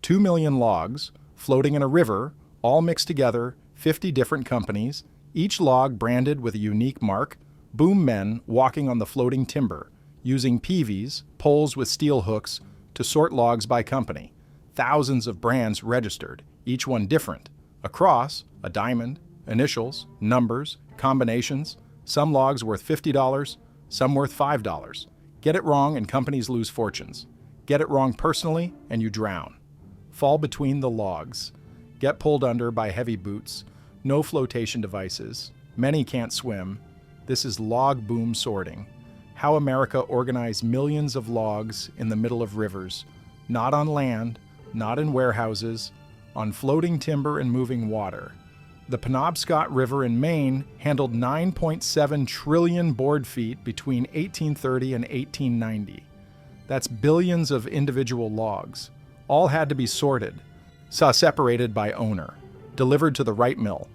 2 million logs floating in a river, all mixed together, 50 different companies, each log branded with a unique mark, boom men walking on the floating timber, using peaveys, poles with steel hooks, to sort logs by company. Thousands of brands registered, each one different. A cross, a diamond, initials, numbers, combinations, some logs worth $50, some worth $5. Get it wrong and companies lose fortunes. Get it wrong personally and you drown. Fall between the logs. Get pulled under by heavy boots. No flotation devices. Many can't swim. This is log boom sorting. How America organized millions of logs in the middle of rivers, not on land, not in warehouses, on floating timber and moving water. The Penobscot River in Maine handled 9.7 trillion board feet between 1830 and 1890. That's billions of individual logs. All had to be sorted, separated by owner, delivered to the right mill.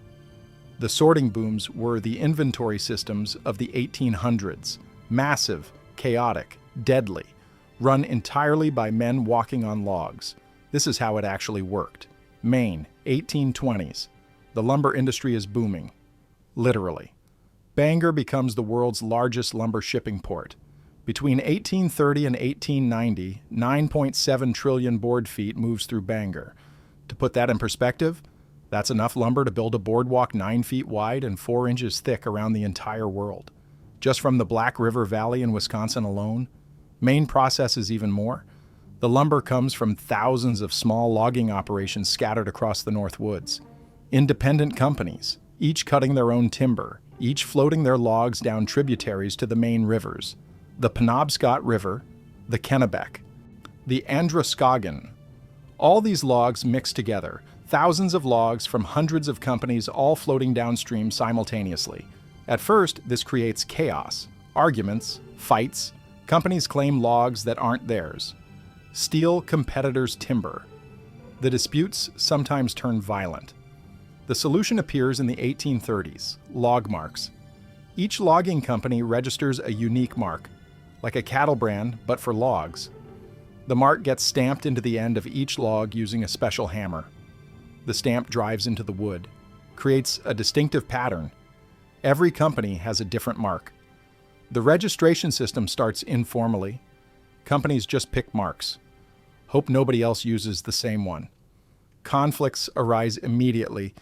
The sorting booms were the inventory systems of the 1800s, massive, chaotic, deadly, run entirely by men walking on logs. This is how it actually worked. Maine, 1820s. The lumber industry is booming, literally. Bangor becomes the world's largest lumber shipping port. Between 1830 and 1890, 9.7 trillion board feet moves through Bangor. To put that in perspective, that's enough lumber to build a boardwalk 9 feet wide and 4 inches thick around the entire world. Just from the Black River Valley in Wisconsin alone, Maine processes even more. The lumber comes from thousands of small logging operations scattered across the North Woods. Independent companies, each cutting their own timber, each floating their logs down tributaries to the main rivers. The Penobscot River, the Kennebec, the Androscoggin. All these logs mixed together, thousands of logs from hundreds of companies all floating downstream simultaneously. At first, this creates chaos, arguments, fights. Companies claim logs that aren't theirs. Steal competitors' timber. The disputes sometimes turn violent. The solution appears in the 1830s, log marks. Each logging company registers a unique mark, like a cattle brand, but for logs. The mark gets stamped into the end of each log using a special hammer. The stamp drives into the wood, creates a distinctive pattern. Every company has a different mark. The registration system starts informally. Companies just pick marks. Hope nobody else uses the same one. Conflicts arise immediately.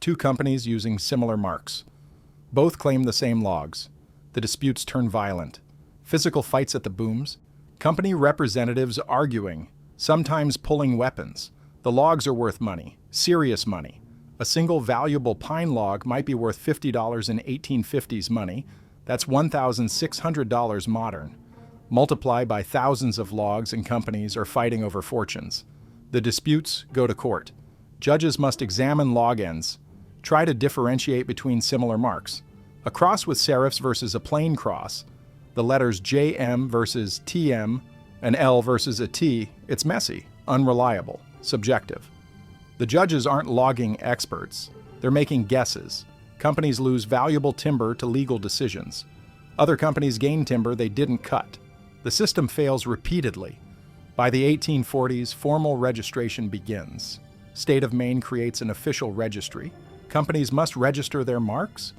2 companies using similar marks. Both claim the same logs. The disputes turn violent. Physical fights at the booms. Company representatives arguing, sometimes pulling weapons. The logs are worth money, serious money. A single valuable pine log might be worth $50 in 1850s money. That's $1,600 modern. Multiply by thousands of logs and companies are fighting over fortunes. The disputes go to court. Judges must examine log ends, try to differentiate between similar marks. A cross with serifs versus a plain cross, the letters JM versus TM, an L versus a T, it's messy, unreliable, subjective. The judges aren't logging experts. They're making guesses. Companies lose valuable timber to legal decisions. Other companies gain timber they didn't cut. The system fails repeatedly. By the 1840s, formal registration begins. State of Maine creates an official registry. Companies must register their marks,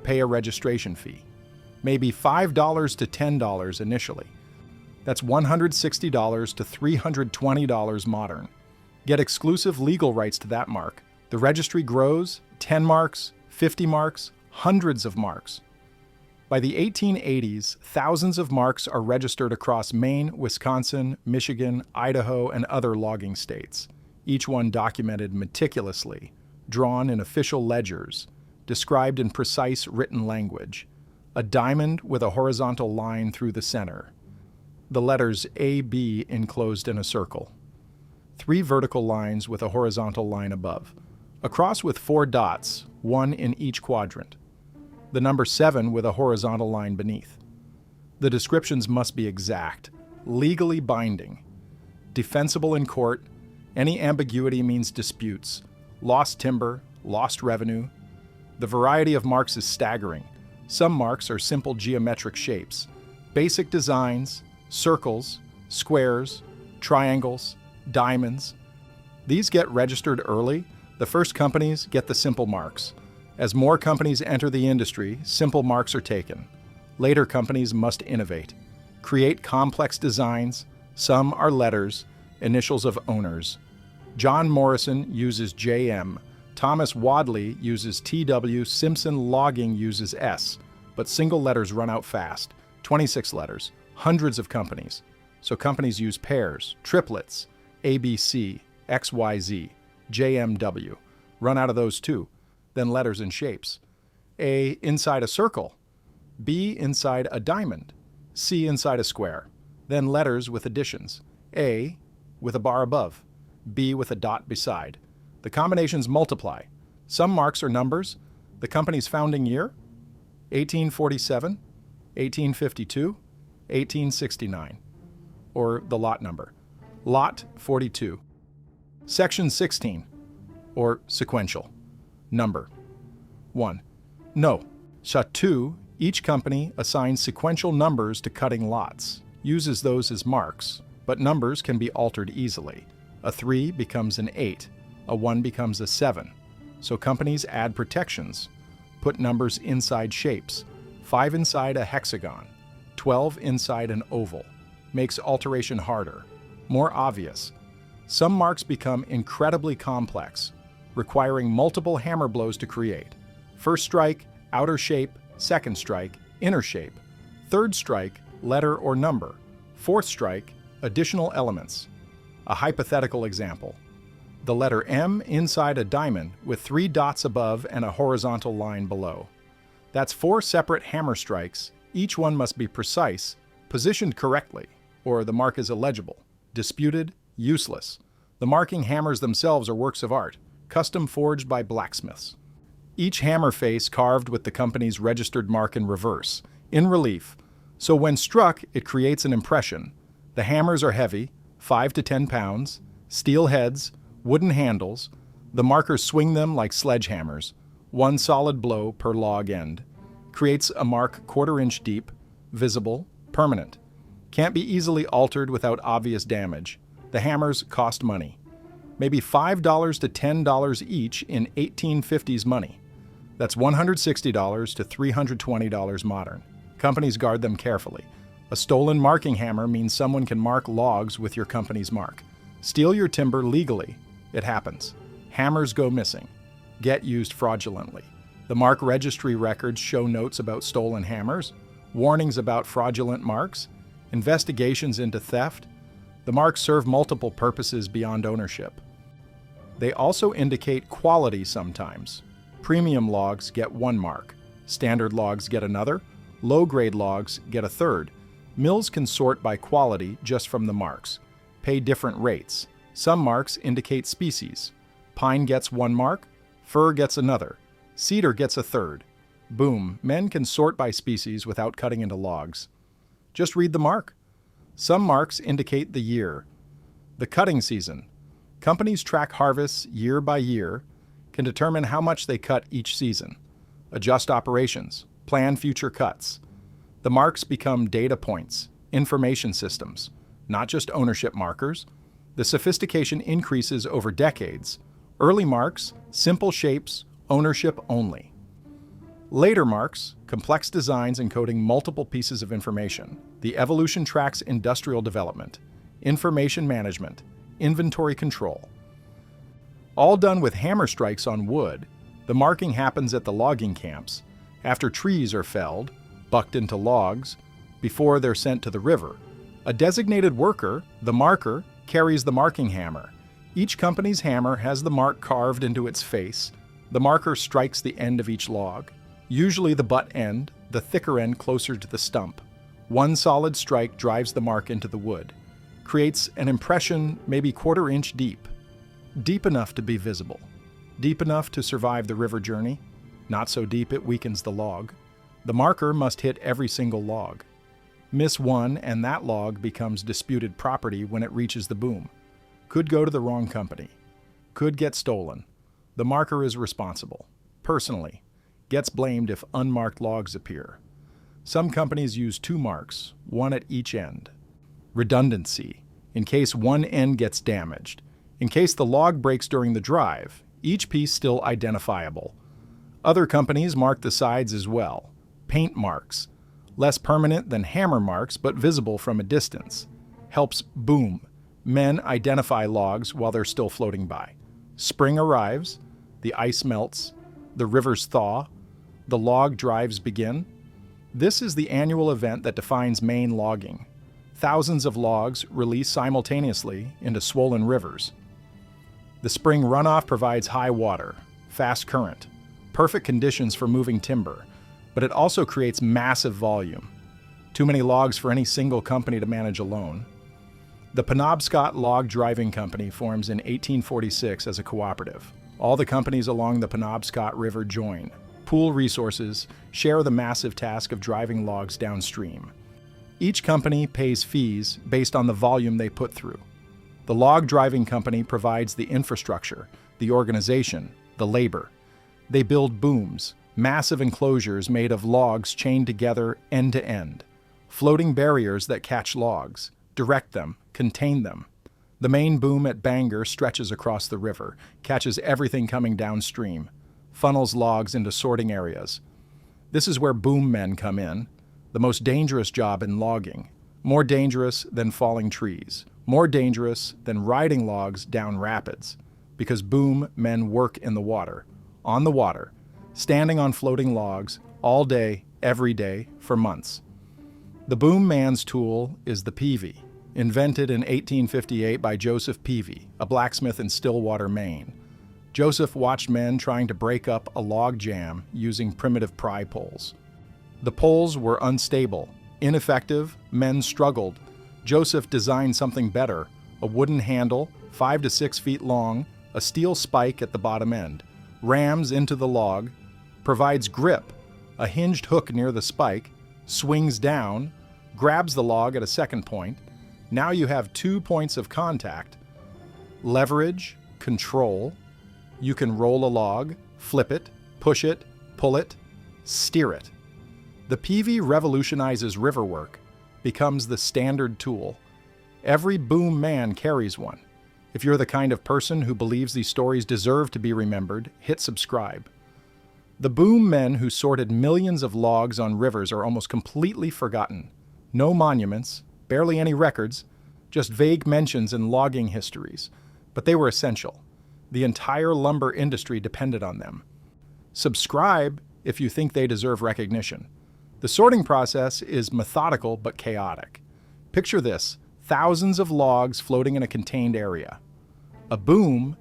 pay a registration fee. Maybe $5 to $10 initially. That's $160 to $320 modern. Get exclusive legal rights to that mark. The registry grows, 10 marks, 50 marks, hundreds of marks. By the 1880s, thousands of marks are registered across Maine, Wisconsin, Michigan, Idaho, and other logging states, each one documented meticulously, drawn in official ledgers, described in precise written language. A diamond with a horizontal line through the center. The letters AB enclosed in a circle. 3 vertical lines with a horizontal line above. A cross with 4 dots, 1 in each quadrant. The number 7 with a horizontal line beneath. The descriptions must be exact, legally binding, defensible in court. Any ambiguity means disputes, lost timber, lost revenue. The variety of marks is staggering. Some marks are simple geometric shapes, basic designs, circles, squares, triangles, diamonds. These get registered early. The first companies get the simple marks. As more companies enter the industry, simple marks are taken. Later companies must innovate, create complex designs. Some are letters, initials of owners. John Morrison uses JM. Thomas Wadley uses TW. Simpson Logging uses S. But single letters run out fast. 26 letters, hundreds of companies. So companies use pairs, triplets, ABC, XYZ, JMW. Run out of those too. Then letters and shapes. A inside a circle, B inside a diamond, C inside a square. Then letters with additions. A with a bar above, B with a dot beside. The combinations multiply. Some marks are numbers. The company's founding year, 1847, 1852, 1869. Or the lot number, Lot 42. Section 16, or sequential. Number 1. No. Shot 2. Each company assigns sequential numbers to cutting lots, uses those as marks, but numbers can be altered easily. A 3 becomes an 8, a 1 becomes a 7. So companies add protections, put numbers inside shapes, 5 inside a hexagon, 12 inside an oval. Makes alteration harder, more obvious. Some marks become incredibly complex, requiring multiple hammer blows to create. First strike, outer shape, second strike, inner shape. Third strike, letter or number. Fourth strike, additional elements. A hypothetical example. The letter M inside a diamond with 3 dots above and a horizontal line below. That's 4 separate hammer strikes. Each one must be precise, positioned correctly, or the mark is illegible, disputed, useless. The marking hammers themselves are works of art, custom forged by blacksmiths. Each hammer face carved with the company's registered mark in reverse, in relief, so when struck, it creates an impression. The hammers are heavy, 5 to 10 pounds, steel heads, wooden handles. The markers swing them like sledgehammers, 1 solid blow per log end. Creates a mark 1/4 inch deep, visible, permanent. Can't be easily altered without obvious damage. The hammers cost money. Maybe $5 to $10 each in 1850s money. That's $160 to $320 modern. Companies guard them carefully. A stolen marking hammer means someone can mark logs with your company's mark. Steal your timber legally. It happens. Hammers go missing. Get used fraudulently. The mark registry records show notes about stolen hammers, warnings about fraudulent marks, investigations into theft. The marks serve multiple purposes beyond ownership. They also indicate quality sometimes. Premium logs get 1 mark, standard logs get another, low-grade logs get a third. Mills can sort by quality just from the marks, pay different rates. Some marks indicate species. Pine gets 1 mark, fir gets another, cedar gets a third. Boom, men can sort by species without cutting into logs. Just read the mark. Some marks indicate the year. The cutting season. Companies track harvests year by year, can determine how much they cut each season, adjust operations, plan future cuts. The marks become data points, information systems, not just ownership markers. The sophistication increases over decades. Early marks, simple shapes, ownership only. Later marks, complex designs encoding multiple pieces of information. The evolution tracks industrial development, information management, inventory control. All done with hammer strikes on wood. The marking happens at the logging camps, after trees are felled, bucked into logs, before they're sent to the river. A designated worker, the marker, carries the marking hammer. Each company's hammer has the mark carved into its face. The marker strikes the end of each log, usually the butt end, the thicker end closer to the stump. 1 solid strike drives the mark into the wood, creates an impression maybe 1/4 inch deep. Deep enough to be visible, deep enough to survive the river journey, not so deep it weakens the log. The marker must hit every single log. Miss one and that log becomes disputed property when it reaches the boom. Could go to the wrong company. Could get stolen. The marker is responsible. Personally. Gets blamed if unmarked logs appear. Some companies use 2 marks, 1 at each end. Redundancy, in case one end gets damaged. In case the log breaks during the drive, each piece still identifiable. Other companies mark the sides as well. Paint marks, less permanent than hammer marks but visible from a distance. Helps boom. Men identify logs while they're still floating by. Spring arrives, the ice melts, the rivers thaw, the log drives begin. This is the annual event that defines Maine logging. Thousands of logs release simultaneously into swollen rivers. The spring runoff provides high water, fast current, perfect conditions for moving timber, but it also creates massive volume. Too many logs for any single company to manage alone. The Penobscot Log Driving Company forms in 1846 as a cooperative. All the companies along the Penobscot River join, pool resources, share the massive task of driving logs downstream. Each company pays fees based on the volume they put through. The log driving company provides the infrastructure, the organization, the labor. They build booms, massive enclosures made of logs chained together end to end, floating barriers that catch logs, direct them, contain them. The main boom at Bangor stretches across the river, catches everything coming downstream, funnels logs into sorting areas. This is where boom men come in, the most dangerous job in logging, more dangerous than falling trees, more dangerous than riding logs down rapids, because boom men work in the water, on the water, standing on floating logs all day, every day, for months. The boom man's tool is the peavey, invented in 1858 by Joseph Peavey, a blacksmith in Stillwater, Maine. Joseph watched men trying to break up a log jam using primitive pry poles. The poles were unstable, ineffective, men struggled. Joseph designed something better, a wooden handle, 5 to 6 feet long, a steel spike at the bottom end, rams into the log, provides grip, a hinged hook near the spike, swings down, grabs the log at a second point. Now you have 2 points of contact. Leverage, control. You can roll a log, flip it, push it, pull it, steer it. The peavey revolutionizes river work, becomes the standard tool. Every boom man carries one. If you're the kind of person who believes these stories deserve to be remembered, hit subscribe. The boom men who sorted millions of logs on rivers are almost completely forgotten. No monuments, barely any records, just vague mentions in logging histories, but they were essential. The entire lumber industry depended on them. Subscribe if you think they deserve recognition. The sorting process is methodical but chaotic. Picture this, thousands of logs floating in a contained area. A boom,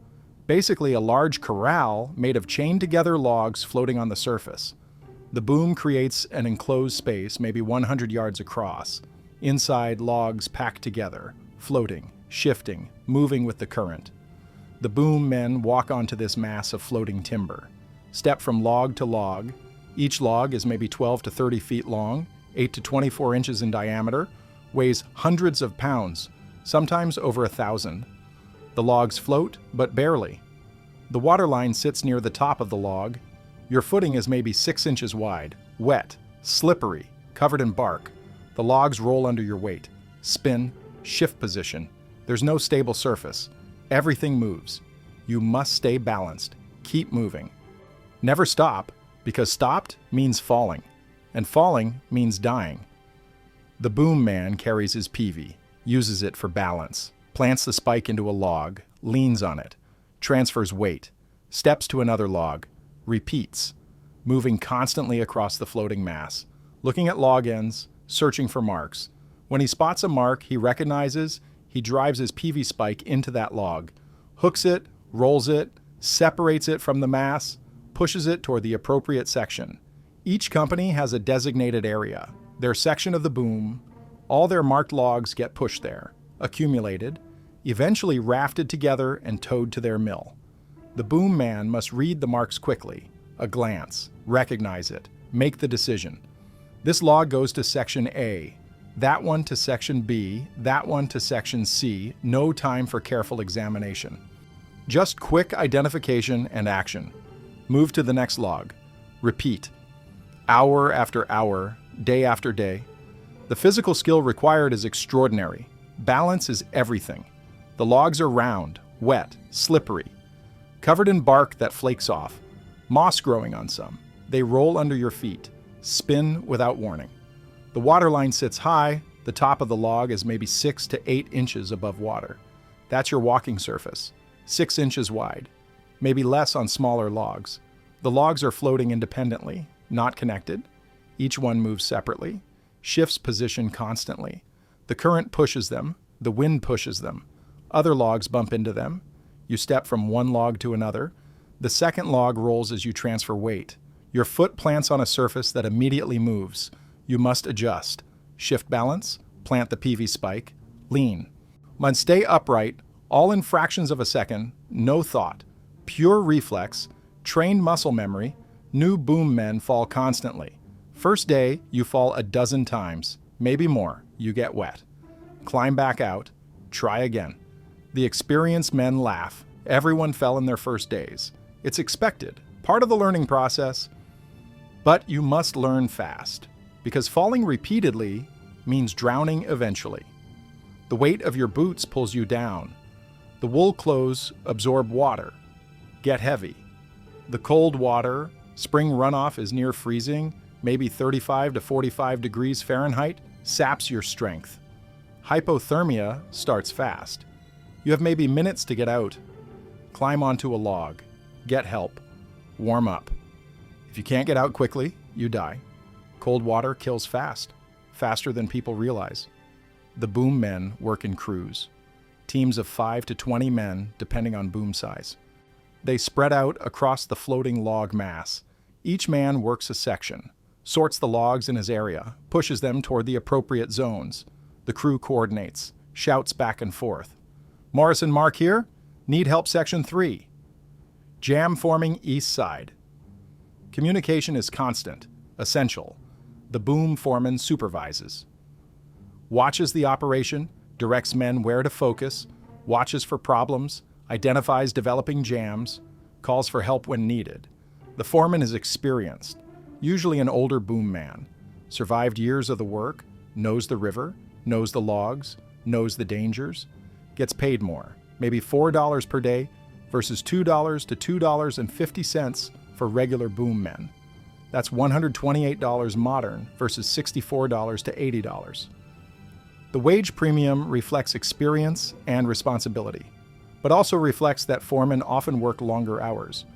basically a large corral made of chained together logs floating on the surface. The boom creates an enclosed space, maybe 100 yards across. Inside, logs packed together, floating, shifting, moving with the current. The boom men walk onto this mass of floating timber, step from log to log. Each log is maybe 12 to 30 feet long, 8 to 24 inches in diameter, weighs hundreds of pounds, sometimes over 1,000. The logs float, but barely. The waterline sits near the top of the log. Your footing is maybe 6 inches wide, wet, slippery, covered in bark. The logs roll under your weight. Spin, shift position. There's no stable surface. Everything moves. You must stay balanced. Keep moving. Never stop, because stopped means falling, and falling means dying. The boom man carries his peavey, uses it for balance, plants the spike into a log, leans on it, transfers weight, steps to another log, repeats, moving constantly across the floating mass, looking at log ends, searching for marks. When he spots a mark he recognizes, he drives his peavey spike into that log, hooks it, rolls it, separates it from the mass, pushes it toward the appropriate section. Each company has a designated area, their section of the boom. All their marked logs get pushed there, accumulated, eventually rafted together and towed to their mill. The boom man must read the marks quickly, a glance, recognize it, make the decision. This log goes to section A, that one to section B, that one to section C, no time for careful examination. Just quick identification and action. Move to the next log. Repeat. Hour after hour, day after day. The physical skill required is extraordinary. Balance is everything. The logs are round, wet, slippery, covered in bark that flakes off, moss growing on some. They roll under your feet, spin without warning. The waterline sits high, the top of the log is maybe 6 to 8 inches above water. That's your walking surface, 6 inches wide, maybe less on smaller logs. The logs are floating independently, not connected. Each one moves separately, shifts position constantly. The current pushes them, the wind pushes them. Other logs bump into them. You step from one log to another. The second log rolls as you transfer weight. Your foot plants on a surface that immediately moves. You must adjust. Shift balance, plant the peavey spike, lean. Must stay upright, all in fractions of a second, no thought. Pure reflex, trained muscle memory, new boom men fall constantly. First day, you fall a dozen times, maybe more, you get wet. Climb back out, try again. The experienced men laugh. Everyone fell in their first days. It's expected, part of the learning process. But you must learn fast, because falling repeatedly means drowning eventually. The weight of your boots pulls you down. The wool clothes absorb water, get heavy. The cold water, spring runoff is near freezing, maybe 35 to 45 degrees Fahrenheit, saps your strength. Hypothermia starts fast. You have maybe minutes to get out. Climb onto a log. Get help. Warm up. If you can't get out quickly, you die. Cold water kills fast, faster than people realize. The boom men work in crews, teams of 5 to 20 men, depending on boom size. They spread out across the floating log mass. Each man works a section, sorts the logs in his area, pushes them toward the appropriate zones. The crew coordinates, shouts back and forth. Morrison Mark here, need help section 3. Jam forming east side. Communication is constant, essential. The boom foreman supervises. Watches the operation, directs men where to focus, watches for problems, identifies developing jams, calls for help when needed. The foreman is experienced, usually an older boom man, survived years of the work, knows the river, knows the logs, knows the dangers, gets paid more, maybe $4 per day versus $2 to $2.50 for regular boom men. That's $128 modern versus $64 to $80. The wage premium reflects experience and responsibility, but also reflects that foremen often work longer hours.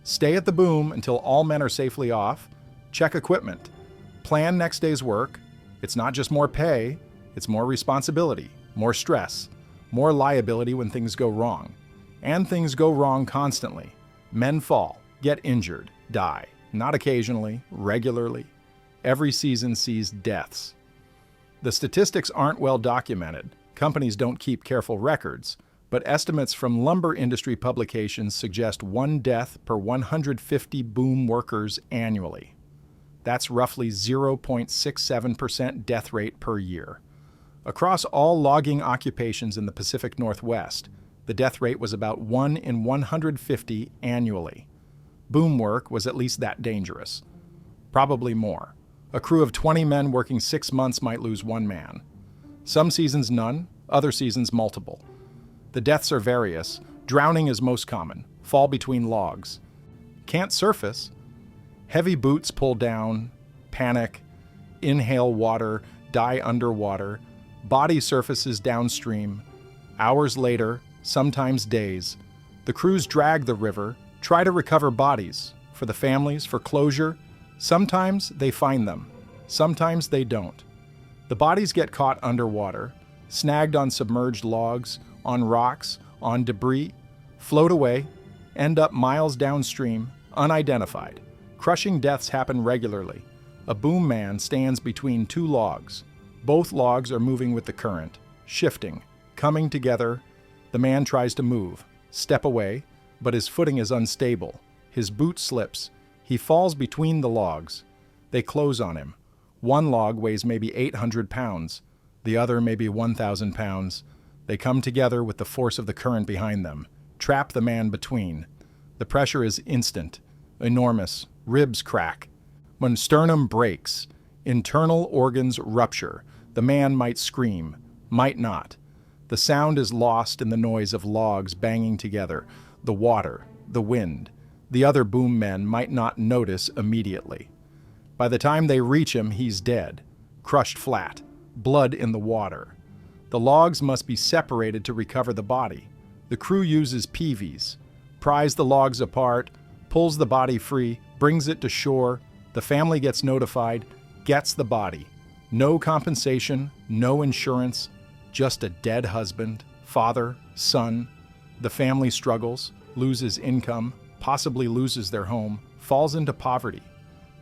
Stay at the boom until all men are safely off, check equipment, plan next day's work. It's not just more pay, it's more responsibility, more stress, more liability when things go wrong. And things go wrong constantly. Men fall, get injured, die. Not occasionally, regularly. Every season sees deaths. The statistics aren't well documented. Companies don't keep careful records, but estimates from lumber industry publications suggest 1 death per 150 boom workers annually. That's roughly 0.67% death rate per year. Across all logging occupations in the Pacific Northwest, the death rate was about 1 in 150 annually. Boom work was at least that dangerous. Probably more. A crew of 20 men working 6 months might lose 1 man. Some seasons none, other seasons multiple. The deaths are various. Drowning is most common. Fall between logs. Can't surface. Heavy boots pull down. Panic. Inhale water. Die underwater. Body surfaces downstream. Hours later, sometimes days, the crews drag the river, try to recover bodies, for the families, for closure. Sometimes they find them, sometimes they don't. The bodies get caught underwater, snagged on submerged logs, on rocks, on debris, float away, end up miles downstream, unidentified. Crushing deaths happen regularly. A boom man stands between 2 logs. Both logs are moving with the current, shifting, coming together. The man tries to move, step away, but his footing is unstable. His boot slips. He falls between the logs. They close on him. One log weighs maybe 800 pounds. The other maybe 1,000 pounds. They come together with the force of the current behind them, trap the man between. The pressure is instant, enormous. Ribs crack. When sternum breaks, internal organs rupture. The man might scream, might not. The sound is lost in the noise of logs banging together, the water, the wind. The other boom men might not notice immediately. By the time they reach him, he's dead, crushed flat, blood in the water. The logs must be separated to recover the body. The crew uses peaveys, pries the logs apart, pulls the body free, brings it to shore. The family gets notified, gets the body. No compensation, no insurance, just a dead husband, father, son. The family struggles, loses income, possibly loses their home, falls into poverty.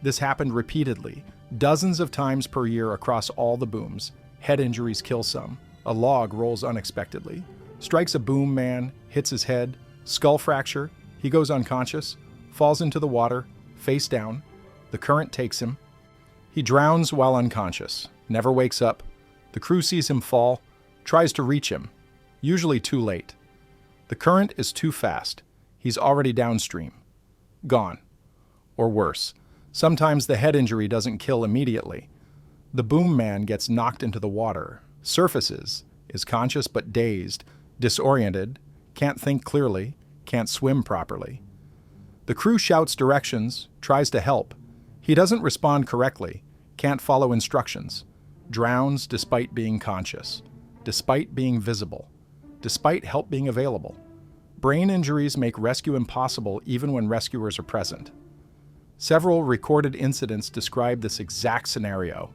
This happened repeatedly, dozens of times per year across all the booms. Head injuries kill some. A log rolls unexpectedly, strikes a boom man, hits his head, skull fracture, he goes unconscious, falls into the water, face down. The current takes him. He drowns while unconscious, never wakes up. The crew sees him fall, tries to reach him, usually too late. The current is too fast. He's already downstream. Gone. Or worse, sometimes the head injury doesn't kill immediately. The boom man gets knocked into the water, surfaces, is conscious but dazed, disoriented, can't think clearly, can't swim properly. The crew shouts directions, tries to help. He doesn't respond correctly, can't follow instructions, drowns despite being conscious, despite being visible, despite help being available. Brain injuries make rescue impossible even when rescuers are present. Several recorded incidents describe this exact scenario.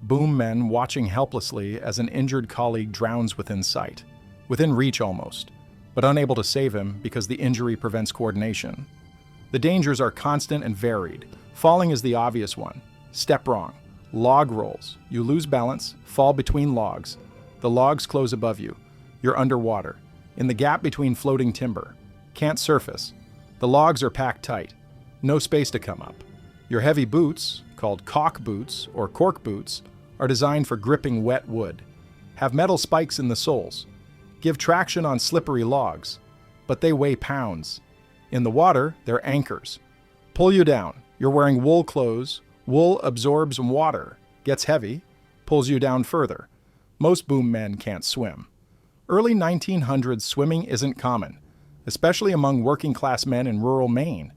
Boom men watching helplessly as an injured colleague drowns within sight, within reach almost, but unable to save him because the injury prevents coordination. The dangers are constant and varied. Falling is the obvious one. Step wrong. Log rolls. You lose balance, fall between logs. The logs close above you. You're underwater, in the gap between floating timber. Can't surface. The logs are packed tight. No space to come up. Your heavy boots, called caulk boots or cork boots, are designed for gripping wet wood. Have metal spikes in the soles. Give traction on slippery logs, but they weigh pounds. In the water, they're anchors. Pull you down. You're wearing wool clothes. Wool absorbs water, gets heavy, pulls you down further. Most boom men can't swim. Early 1900s swimming isn't common, especially among working-class men in rural Maine.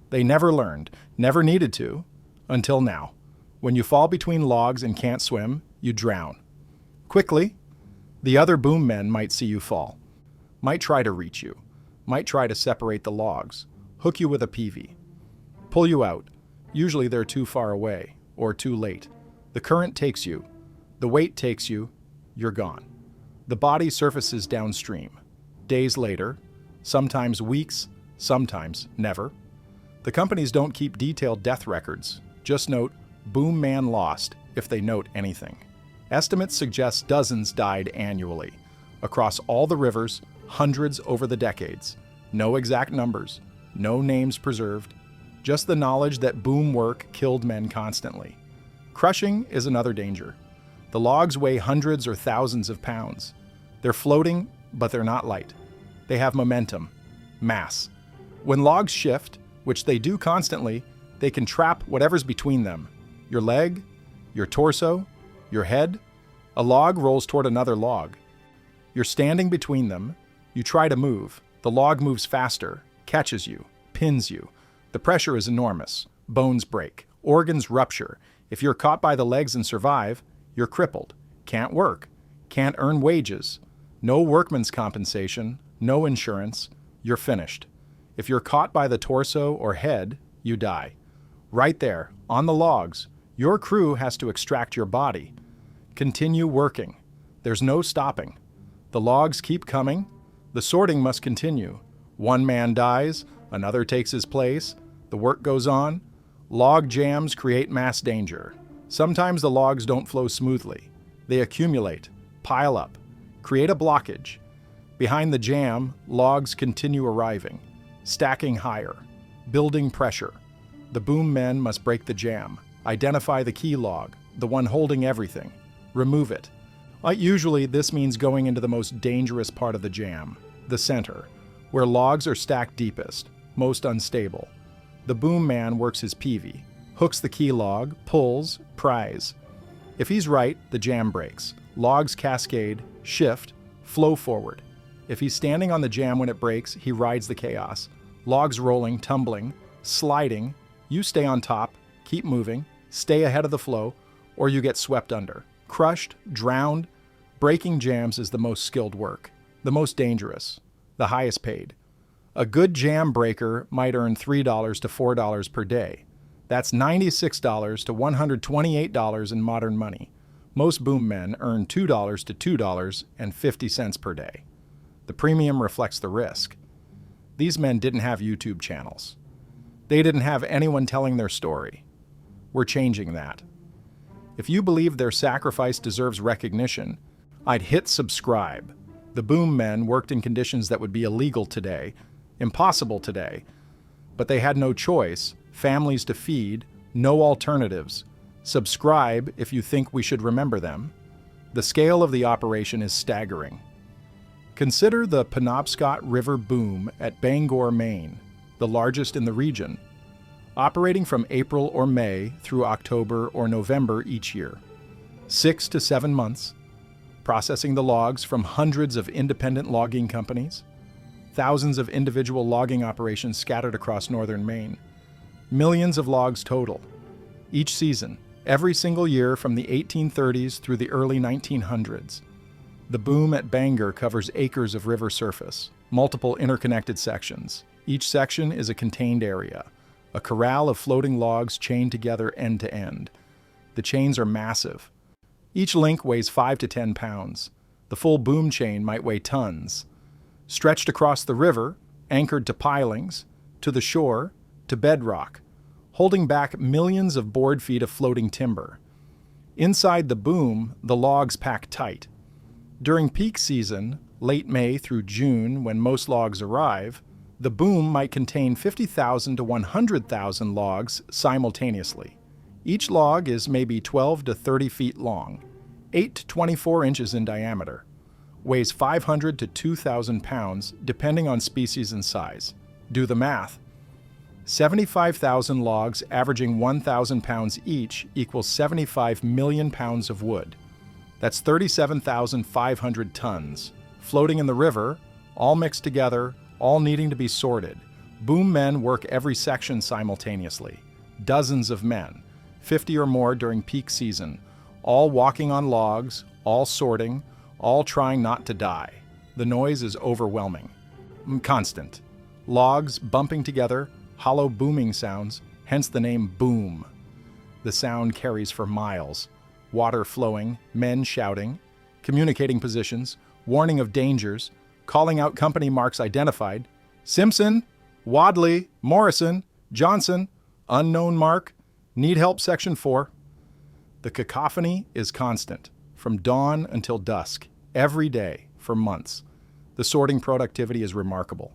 They never learned, never needed to, until now. When you fall between logs and can't swim, you drown. Quickly, the other boom men might see you fall, might try to reach you, might try to separate the logs, hook you with a peavey, pull you out. Usually they're too far away, or too late. The current takes you, the weight takes you, you're gone. The body surfaces downstream. Days later, sometimes weeks, sometimes never. The companies don't keep detailed death records, just note boom man lost if they note anything. Estimates suggest dozens died annually. Across all the rivers, hundreds over the decades. No exact numbers, no names preserved, just the knowledge that boom work killed men constantly. Crushing is another danger. The logs weigh hundreds or thousands of pounds. They're floating, but they're not light. They have momentum, mass. When logs shift, which they do constantly, they can trap whatever's between them. Your leg, your torso, your head. A log rolls toward another log. You're standing between them. You try to move. The log moves faster, catches you, pins you. The pressure is enormous. Bones break. Organs rupture. If you're caught by the legs and survive, you're crippled. Can't work. Can't earn wages. No workman's compensation. No insurance. You're finished. If you're caught by the torso or head, you die. Right there, on the logs, your crew has to extract your body. Continue working. There's no stopping. The logs keep coming. The sorting must continue. One man dies, another takes his place. The work goes on. Log jams create mass danger. Sometimes the logs don't flow smoothly. They accumulate, pile up, create a blockage. Behind the jam, logs continue arriving, stacking higher, building pressure. The boom men must break the jam, identify the key log, the one holding everything, remove it. Usually this means going into the most dangerous part of the jam, the center, where logs are stacked deepest, most unstable. The boom man works his peavey, hooks the key log, pulls, pries. If he's right, the jam breaks. Logs cascade, shift, Flow forward. If he's standing on the jam when it breaks, he rides the chaos. Logs rolling, tumbling, sliding, you stay on top, keep moving, stay ahead of the flow, or you get swept under. Crushed, drowned, breaking jams is the most skilled work, the most dangerous, the highest paid. A good jam breaker might earn $3 to $4 per day. That's $96 to $128 in modern money. Most boom men earn $2 to $2.50 per day. The premium reflects the risk. These men didn't have YouTube channels. They didn't have anyone telling their story. We're changing that. If you believe their sacrifice deserves recognition, I'd hit subscribe. The boom men worked in conditions that would be illegal today, impossible today, but they had no choice, families to feed, no alternatives. Subscribe if you think we should remember them. The scale of the operation is staggering. Consider the Penobscot River boom at Bangor, Maine, the largest in the region, operating from April or May through October or November each year. 6 to 7 months, processing the logs from hundreds of independent logging companies, thousands of individual logging operations scattered across northern Maine, millions of logs total, each season, every single year from the 1830s through the early 1900s. The boom at Bangor covers acres of river surface, multiple interconnected sections. Each section is a contained area, a corral of floating logs chained together end to end. The chains are massive. Each link weighs 5 to 10 pounds. The full boom chain might weigh tons. Stretched across the river, anchored to pilings, to the shore, to bedrock, holding back millions of board feet of floating timber. Inside the boom, the logs pack tight. During peak season, late May through June, when most logs arrive, the boom might contain 50,000 to 100,000 logs simultaneously. Each log is maybe 12 to 30 feet long, 8 to 24 inches in diameter, weighs 500 to 2,000 pounds depending on species and size. Do the math. 75,000 logs averaging 1,000 pounds each equals 75 million pounds of wood. That's 37,500 tons, floating in the river, all mixed together, all needing to be sorted. Boom men work every section simultaneously. Dozens of men, 50 or more during peak season, all walking on logs, all sorting, all trying not to die. The noise is overwhelming. Constant. Logs bumping together, hollow booming sounds, hence the name boom. The sound carries for miles. Water flowing, men shouting, communicating positions, warning of dangers, calling out company marks identified, Simpson, Wadley, Morrison, Johnson, unknown mark, need help section 4. The cacophony is constant, from dawn until dusk, every day, for months. The sorting productivity is remarkable.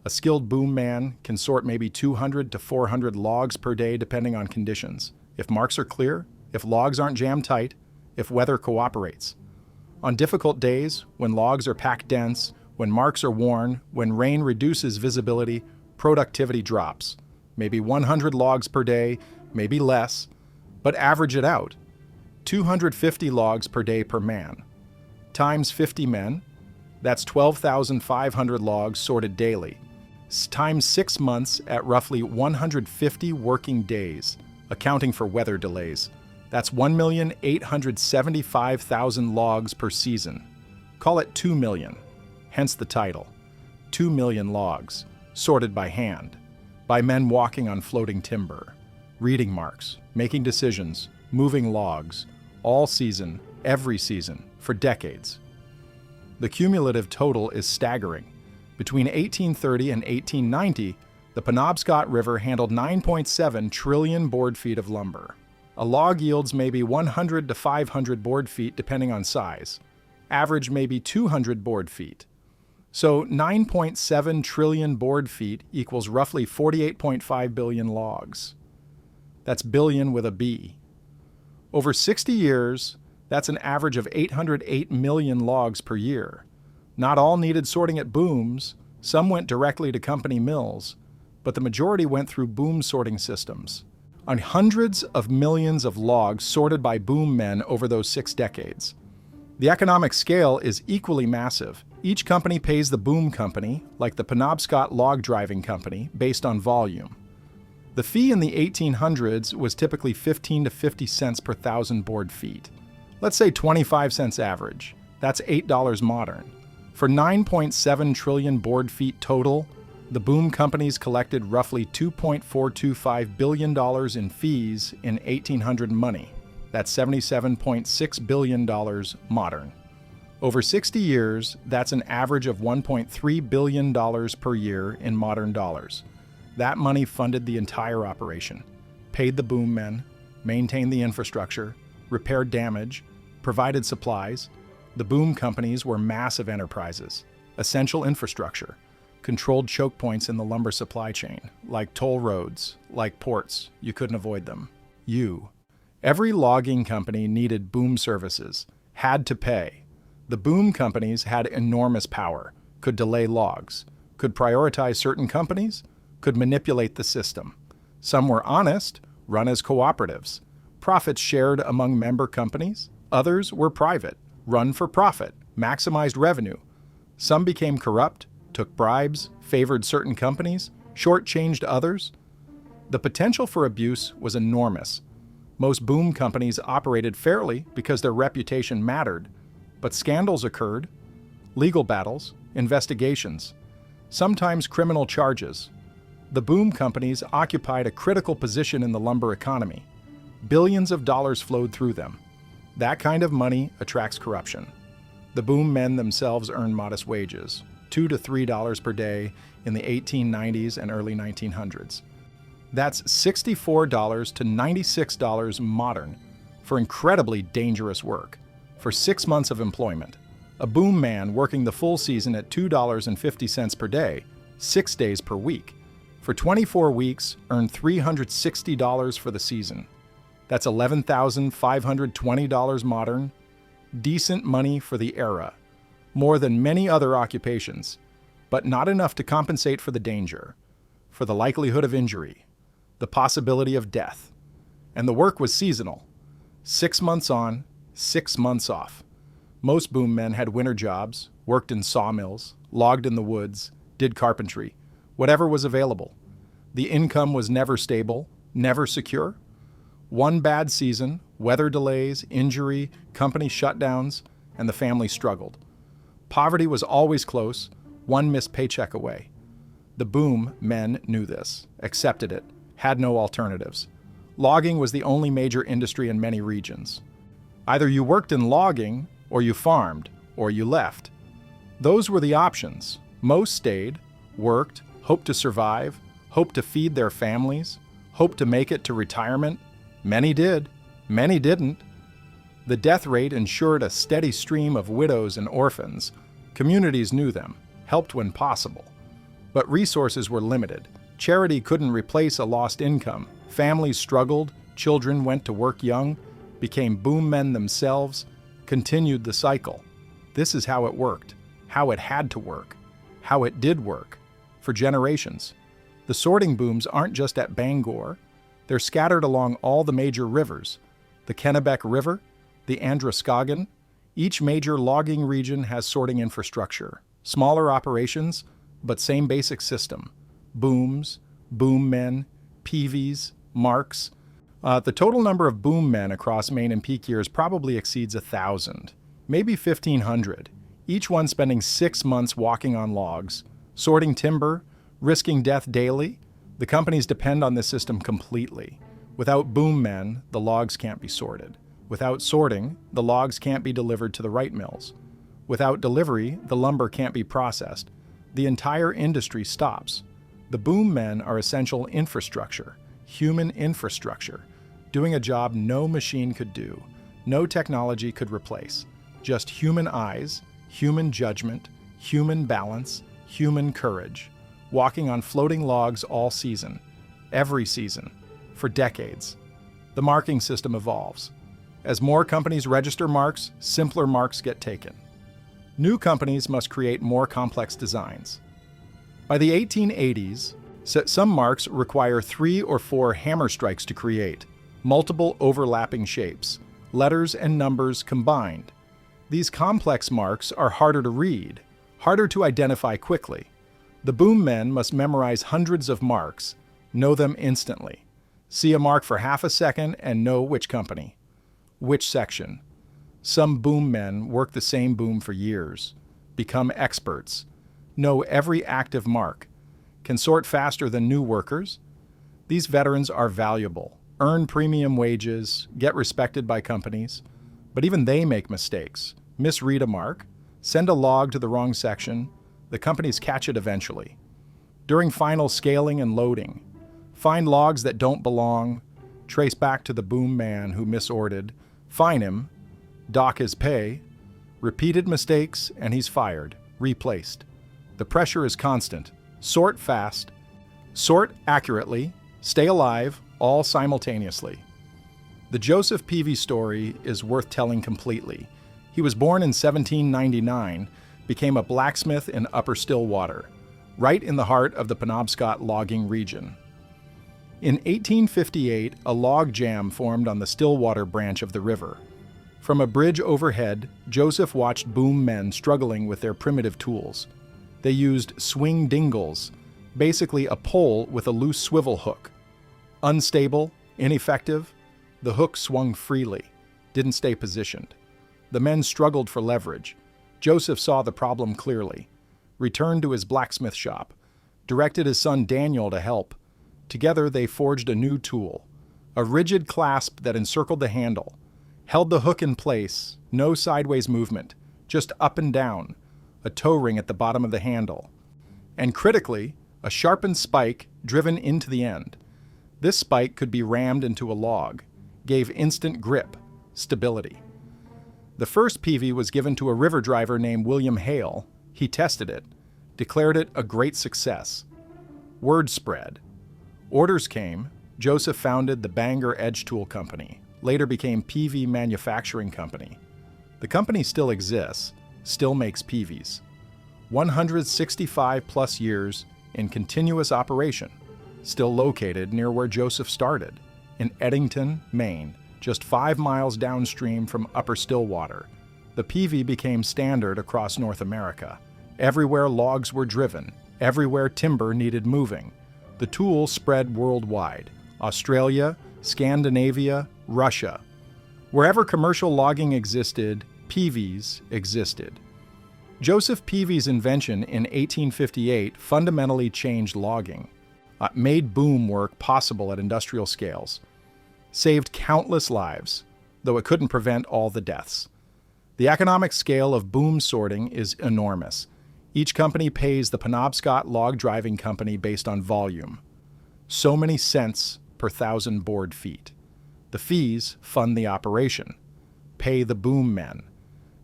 A skilled boom man can sort maybe 200 to 400 logs per day depending on conditions. If marks are clear, if logs aren't jammed tight, if weather cooperates. On difficult days, when logs are packed dense, when marks are worn, when rain reduces visibility, productivity drops. Maybe 100 logs per day, maybe less, but average it out. 250 logs per day per man. Times 50 men, that's 12,500 logs sorted daily. Times 6 months at roughly 150 working days, accounting for weather delays. That's 1,875,000 logs per season. Call it 2 million, hence the title. 2 million logs, sorted by hand, by men walking on floating timber, reading marks, making decisions, moving logs, all season, every season, for decades. The cumulative total is staggering. Between 1830 and 1890, the Penobscot River handled 9.7 trillion board feet of lumber. A log yields maybe 100 to 500 board feet depending on size. Average maybe 200 board feet. So 9.7 trillion board feet equals roughly 48.5 billion logs. That's billion with a B. Over 60 years, that's an average of 808 million logs per year. Not all needed sorting at booms, some went directly to company mills, but the majority went through boom sorting systems. On hundreds of millions of logs sorted by boom men over those 6 decades. The economic scale is equally massive. Each company pays the boom company, like the Penobscot Log Driving Company, based on volume. The fee in the 1800s was typically 15 to 50 cents per thousand board feet. Let's say 25 cents average. That's $8 modern. For 9.7 trillion board feet total, the boom companies collected roughly $2.425 billion in fees in 1800 money. That's $77.6 billion modern. Over 60 years, that's an average of $1.3 billion per year in modern dollars. That money funded the entire operation, paid the boom men, maintained the infrastructure, repaired damage, provided supplies. The boom companies were massive enterprises, essential infrastructure, controlled choke points in the lumber supply chain, like toll roads, like ports. You couldn't avoid them. Every logging company needed boom services, had to pay. The boom companies had enormous power, could delay logs, could prioritize certain companies, could manipulate the system. Some were honest, run as cooperatives, profits shared among member companies. Others were private, run for profit, maximized revenue. Some became corrupt, took bribes, favored certain companies, shortchanged others. The potential for abuse was enormous. Most boom companies operated fairly because their reputation mattered, but scandals occurred, legal battles, investigations, sometimes criminal charges. The boom companies occupied a critical position in the lumber economy. Billions of dollars flowed through them. That kind of money attracts corruption. The boom men themselves earned modest wages, $2 to $3 per day in the 1890s and early 1900s. That's $64 to $96 modern for incredibly dangerous work. For 6 months of employment, a boom man working the full season at $2.50 per day, 6 days per week, for 24 weeks earned $360 for the season. That's $11,520 modern. Decent money for the era. More than many other occupations, but not enough to compensate for the danger, for the likelihood of injury, the possibility of death. And the work was seasonal. 6 months on, 6 months off. Most boom men had winter jobs, worked in sawmills, logged in the woods, did carpentry, whatever was available. The income was never stable, never secure. One bad season, weather delays, injury, company shutdowns, and the family struggled. Poverty was always close, one missed paycheck away. The boom men knew this, accepted it, had no alternatives. Logging was the only major industry in many regions. Either you worked in logging, or you farmed, or you left. Those were the options. Most stayed, worked, hoped to survive, hoped to feed their families, hoped to make it to retirement. Many did, many didn't. The death rate ensured a steady stream of widows and orphans. Communities knew them, helped when possible. But resources were limited. Charity couldn't replace a lost income. Families struggled, children went to work young, became boom men themselves, continued the cycle. This is how it worked, how it had to work, how it did work, for generations. The sorting booms aren't just at Bangor. They're scattered along all the major rivers. The Kennebec River, the Androscoggin. Each major logging region has sorting infrastructure. Smaller operations, but same basic system. Booms, boom men, peaveys, marks. The total number of boom men across Maine and peak years probably exceeds 1,000, maybe 1,500, each one spending 6 months walking on logs, sorting timber, risking death daily. The companies depend on this system completely. Without boom men, the logs can't be sorted. Without sorting, the logs can't be delivered to the right mills. Without delivery, the lumber can't be processed. The entire industry stops. The boom men are essential infrastructure, human infrastructure, doing a job no machine could do, no technology could replace. Just human eyes, human judgment, human balance, human courage, walking on floating logs all season, every season, for decades. The marking system evolves. As more companies register marks, simpler marks get taken. New companies must create more complex designs. By the 1880s, some marks require 3 or 4 hammer strikes to create, multiple overlapping shapes, letters and numbers combined. These complex marks are harder to read, harder to identify quickly. The boom men must memorize hundreds of marks, know them instantly. See a mark for half a second and know which company, which section. Some boom men work the same boom for years, become experts, know every active mark, can sort faster than new workers. These veterans are valuable, earn premium wages, get respected by companies, but even they make mistakes, misread a mark, send a log to the wrong section. The companies catch it eventually. During final scaling and loading, find logs that don't belong, trace back to the boom man who misordered, fine him, dock his pay, repeated mistakes, and he's fired, replaced. The pressure is constant. Sort fast, sort accurately, stay alive, all simultaneously. The Joseph Peavey story is worth telling completely. He was born in 1799, became a blacksmith in Upper Stillwater, right in the heart of the Penobscot logging region. In 1858, a log jam formed on the Stillwater branch of the river. From a bridge overhead, Joseph watched boom men struggling with their primitive tools. They used swing dingles, basically a pole with a loose swivel hook. Unstable, ineffective, the hook swung freely, didn't stay positioned. The men struggled for leverage. Joseph saw the problem clearly, returned to his blacksmith shop, directed his son Daniel to help. Together they forged a new tool, a rigid clasp that encircled the handle, held the hook in place, no sideways movement, just up and down, a toe ring at the bottom of the handle, and critically, a sharpened spike driven into the end. This spike could be rammed into a log, gave instant grip, stability. The first peavey was given to a river driver named William Hale. He tested it, declared it a great success. Word spread. Orders came. Joseph founded the Bangor Edge Tool Company, later became Peavey Manufacturing Company. The company still exists, still makes peaveys. 165 plus years in continuous operation, still located near where Joseph started, in Eddington, Maine, just 5 miles downstream from Upper Stillwater. The peavey became standard across North America. Everywhere logs were driven, everywhere timber needed moving. The tool spread worldwide: Australia, Scandinavia, Russia. Wherever commercial logging existed, peaveys existed. Joseph Peavey's invention in 1858 fundamentally changed logging, made boom work possible at industrial scales, saved countless lives, though it couldn't prevent all the deaths. The economic scale of boom sorting is enormous. Each company pays the Penobscot Log Driving Company based on volume. So many cents per 1,000 board feet. The fees fund the operation, pay the boom men,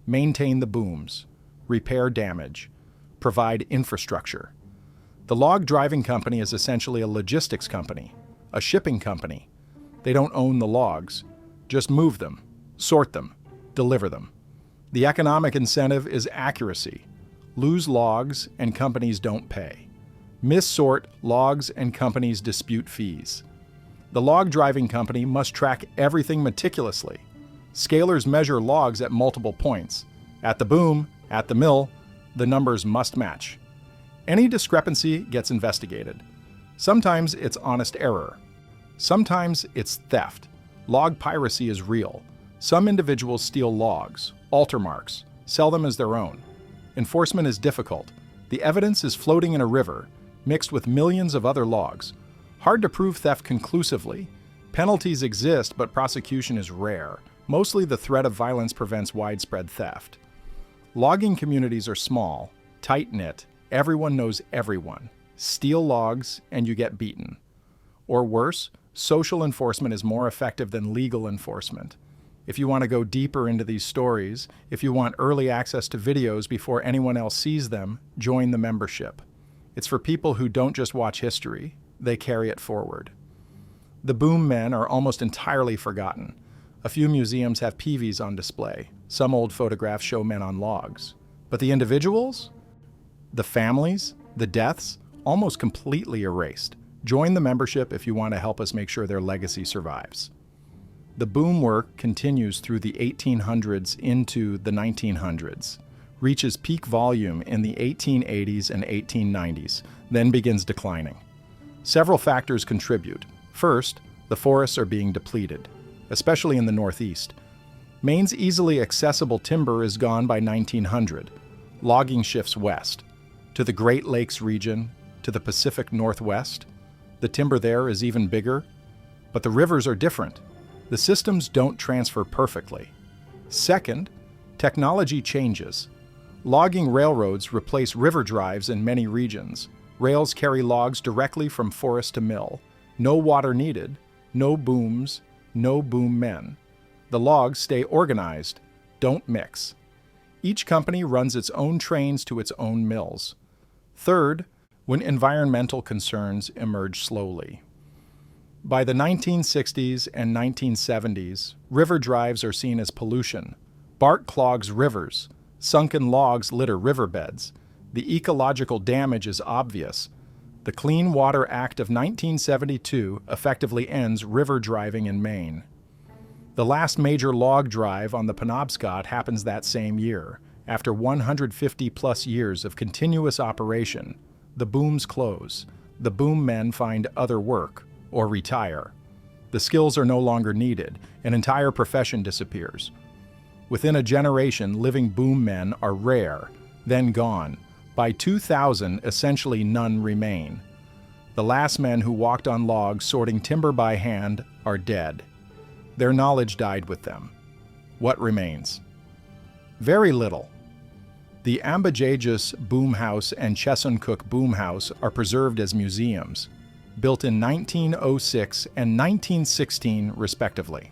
maintain the booms, repair damage, provide infrastructure. The log driving company is essentially a logistics company, a shipping company. They don't own the logs, just move them, sort them, deliver them. The economic incentive is accuracy. Lose logs and companies don't pay. Missort logs and companies dispute fees. The log driving company must track everything meticulously. Scalers measure logs at multiple points. At the boom, at the mill, the numbers must match. Any discrepancy gets investigated. Sometimes it's honest error. Sometimes it's theft. Log piracy is real. Some individuals steal logs, alter marks, sell them as their own. Enforcement is difficult. The evidence is floating in a river, mixed with millions of other logs. Hard to prove theft conclusively. Penalties exist, but prosecution is rare. Mostly the threat of violence prevents widespread theft. Logging communities are small, tight-knit, everyone knows everyone. Steal logs and you get beaten. Or worse, social enforcement is more effective than legal enforcement. If you want to go deeper into these stories, if you want early access to videos before anyone else sees them, join the membership. It's for people who don't just watch history, they carry it forward. The boom men are almost entirely forgotten. A few museums have peaveys on display. Some old photographs show men on logs. But the individuals? The families? The deaths? Almost completely erased. Join the membership if you want to help us make sure their legacy survives. The boom work continues through the 1800s into the 1900s, reaches peak volume in the 1880s and 1890s, then begins declining. Several factors contribute. First, the forests are being depleted, especially in the Northeast. Maine's easily accessible timber is gone by 1900. Logging shifts west, to the Great Lakes region, to the Pacific Northwest. The timber there is even bigger, but the rivers are different. The systems don't transfer perfectly. Second, technology changes. Logging railroads replace river drives in many regions. Rails carry logs directly from forest to mill. No water needed, no booms, no boom men. The logs stay organized, don't mix. Each company runs its own trains to its own mills. Third, when environmental concerns emerge slowly. By the 1960s and 1970s, river drives are seen as pollution. Bark clogs rivers. Sunken logs litter riverbeds. The ecological damage is obvious. The Clean Water Act of 1972 effectively ends river driving in Maine. The last major log drive on the Penobscot happens that same year. After 150-plus years of continuous operation, the booms close. The boom men find other work or retire. The skills are no longer needed. An entire profession disappears. Within a generation, living boom men are rare, then gone. By 2000, essentially none remain. The last men who walked on logs sorting timber by hand are dead. Their knowledge died with them. What remains? Very little. The Ambejajus Boom House and Chesuncook Boom House are preserved as museums, built in 1906 and 1916 respectively.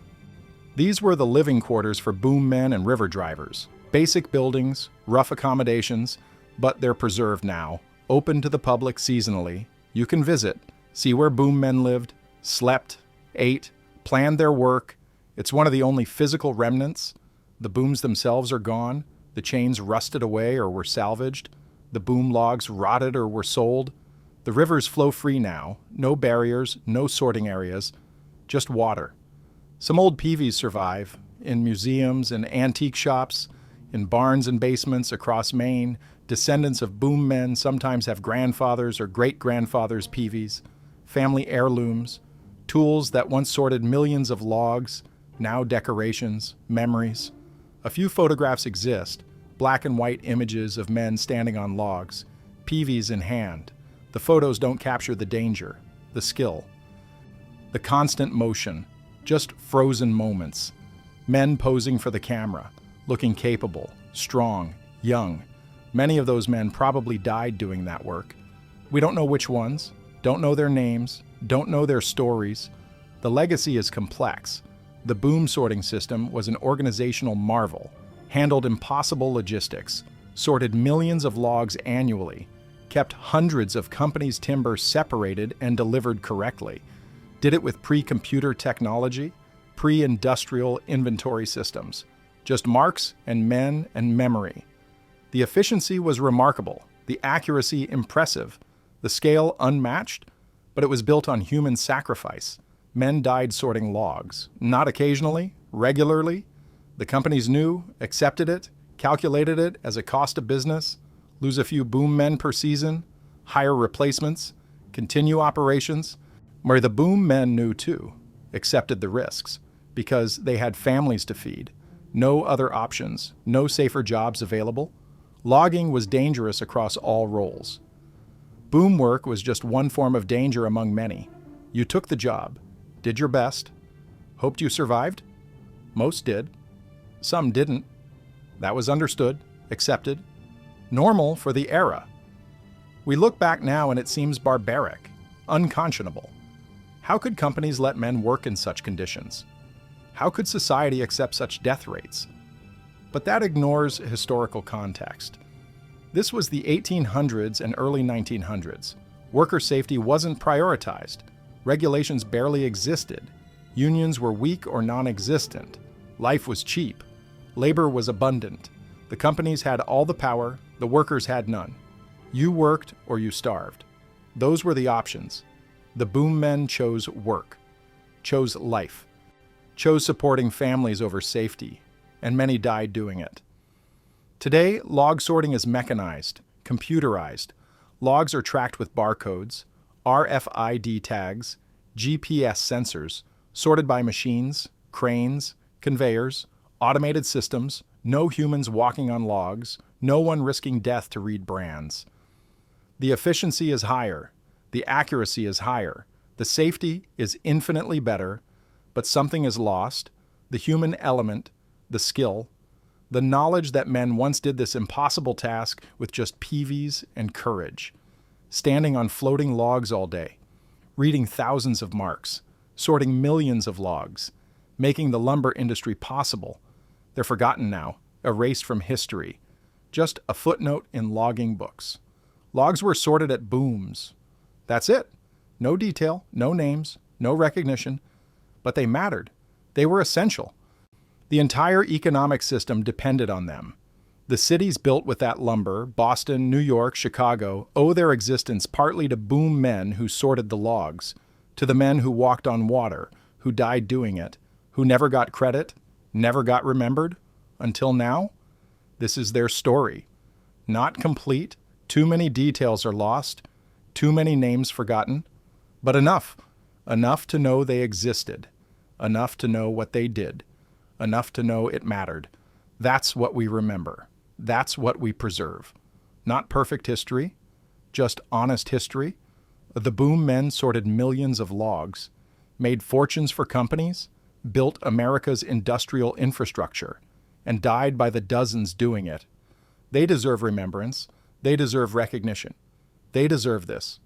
These were the living quarters for boom men and river drivers. Basic buildings, rough accommodations, but they're preserved now, open to the public seasonally. You can visit, see where boom men lived, slept, ate, planned their work. It's one of the only physical remnants. The booms themselves are gone. The chains rusted away or were salvaged. The boom logs rotted or were sold. The rivers flow free now. No barriers, no sorting areas, just water. Some old peaveys survive in museums and antique shops, in barns and basements across Maine. Descendants of boom men sometimes have grandfathers or great-grandfathers' peaveys, family heirlooms, tools that once sorted millions of logs, now decorations, memories. A few photographs exist, black and white images of men standing on logs, peaveys in hand. The photos don't capture the danger, the skill, the constant motion, just frozen moments. Men posing for the camera, looking capable, strong, young. Many of those men probably died doing that work. We don't know which ones, don't know their names, don't know their stories. The legacy is complex. The boom sorting system was an organizational marvel, handled impossible logistics, sorted millions of logs annually, kept hundreds of companies' timber separated and delivered correctly, did it with pre-computer technology, pre-industrial inventory systems, just marks and men and memory. The efficiency was remarkable, the accuracy impressive, the scale unmatched, but it was built on human sacrifice. Men died sorting logs, not occasionally, regularly. The companies knew, accepted it, calculated it as a cost of business, lose a few boom men per season, hire replacements, continue operations, where the boom men knew too, accepted the risks, because they had families to feed, no other options, no safer jobs available. Logging was dangerous across all roles. Boom work was just one form of danger among many. You took the job, did your best, hoped you survived. Most did. Some didn't. That was understood, accepted, normal for the era. We look back now and it seems barbaric, unconscionable. How could companies let men work in such conditions? How could society accept such death rates? But that ignores historical context. This was the 1800s and early 1900s. Worker safety wasn't prioritized. Regulations barely existed. Unions were weak or non-existent. Life was cheap. Labor was abundant. The companies had all the power, the workers had none. You worked or you starved. Those were the options. The boom men chose work, chose life, chose supporting families over safety, and many died doing it. Today, log sorting is mechanized, computerized. Logs are tracked with barcodes, RFID tags, GPS sensors, sorted by machines, cranes, conveyors, automated systems, no humans walking on logs, no one risking death to read brands. The efficiency is higher, the accuracy is higher, the safety is infinitely better, but something is lost, the human element, the skill, the knowledge that men once did this impossible task with just peaveys and courage, standing on floating logs all day, reading thousands of marks, sorting millions of logs, making the lumber industry possible. They're forgotten now, erased from history, just a footnote in logging books. Logs were sorted at booms. That's it. No detail, no names, no recognition, but they mattered. They were essential. The entire economic system depended on them. The cities built with that lumber, Boston, New York, Chicago, owe their existence partly to boom men who sorted the logs, to the men who walked on water, who died doing it, who never got credit, never got remembered, until now. This is their story. Not complete, too many details are lost, too many names forgotten, but enough. Enough to know they existed, enough to know what they did, enough to know it mattered. That's what we remember. That's what we preserve. Not perfect history, just honest history. The boom men sorted millions of logs, made fortunes for companies, built America's industrial infrastructure, and died by the dozens doing it. They deserve remembrance. They deserve recognition. They deserve this.